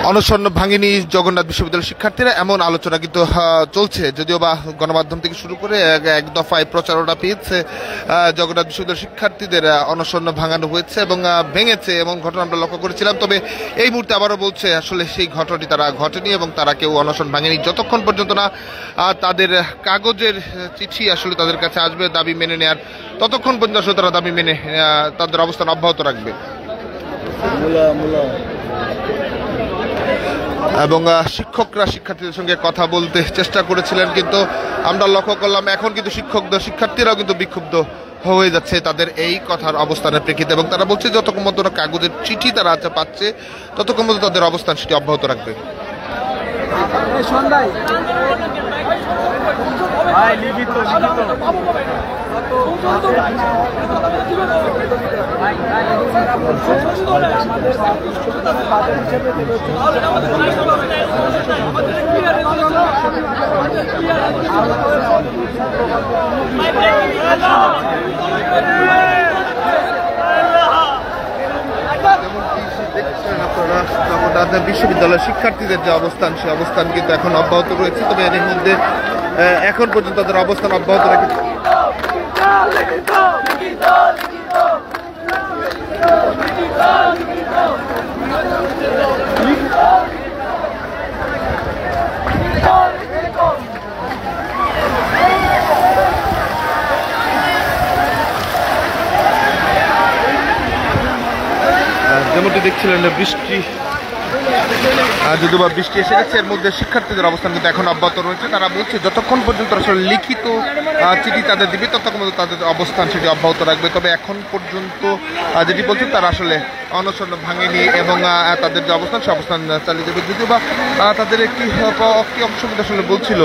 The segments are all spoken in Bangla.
অনশন ভাঙেনি জগন্নাথ বিশ্ববিদ্যালয়ের শিক্ষার্থীরা, এমন আলোচনা কিন্তু চলছে। যদিও বা গণমাধ্যম থেকে শুরু করে এক দফায় প্রচারণা পেয়েছে জগন্নাথ বিশ্ববিদ্যালয়ের শিক্ষার্থীদের অনশন ভাঙানো হয়েছে এবং ভেঙেছে এমন ঘটনা আমরা লক্ষ্য করেছিলাম। তবে এই মুহূর্তে আবারও বলছে আসলে সেই ঘটনাটি তারা ঘটেনি এবং তারা কেউ অনশন ভাঙেনি যতক্ষণ পর্যন্ত না তাদের কাগজের চিঠি আসলে তাদের কাছে আসবে দাবি মেনে নেয়ার, ততক্ষণ পর্যন্ত আসলে তারা দাবি মেনে তাদের অবস্থান অব্যাহত রাখবে। এবং শিক্ষকরা শিক্ষার্থীদের সঙ্গে কথা বলতে চেষ্টা করেছিলেন, কিন্তু আমরা লক্ষ্য করলাম এখন কিন্তু শিক্ষার্থীরাও কিন্তু বিক্ষুব্ধ হয়ে যাচ্ছে তাদের এই কথার অবস্থানের প্রেক্ষিতে, এবং তারা বলছে যতক্ষণ পর্যন্ত কাগজের চিঠি তারা পাচ্ছে ততক্ষণ পর্যন্ত তাদের অবস্থান সেটি অব্যাহত রাখবে। জগন্নাথ বিশ্ববিদ্যালয়ের শিক্ষার্থীদের যে অবস্থান সে অবস্থান কিন্তু এখন অব্যাহত রয়েছে। তবে এর মধ্যে এখন পর্যন্ত তাদের অবস্থান অব্যাহত রেখেছে। যেমনটি দেখছিলেন বৃষ্টি, যদিও বা বৃষ্টি এসে গেছে, এর মধ্যে শিক্ষার্থীদের অবস্থান কিন্তু এখন অব্যাহত রয়েছে। তারা বলছে যতক্ষণ পর্যন্ত আসলে লিখিত চিঠি তাদের দিবে ততক্ষণ পর্যন্ত তাদের অবস্থান সেটি অব্যাহত রাখবে। তবে এখন পর্যন্ত যেটি বলছে তারা আসলে অনশন ভাঙেনি এবং তাদের যে অবস্থান সে অবস্থান চালিয়ে যাবে। যদিও বা তাদের একটি অংশ কিন্তু আসলে বলছিল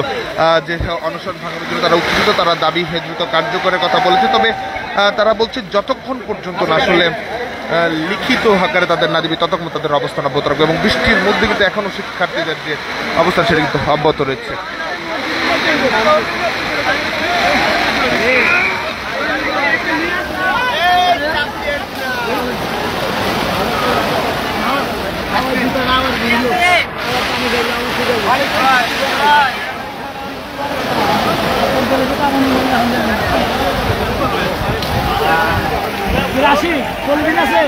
যে অনশন ভাঙানোর জন্য তারা উত্তেজিত, তারা দাবি দ্রুত কার্যকরের কথা বলেছে। তবে তারা বলছে যতক্ষণ পর্যন্ত না আসলে লিখিত আকারে তাদের না দিবে ততক্ষণ তাদের অবস্থান অব্যাহত রাখবে, এবং বৃষ্টির মধ্যে কিন্তু এখনও শিক্ষার্থীদের যে অবস্থান সেটা কিন্তু অব্যাহত রয়েছে। আসি কোনদিন আছে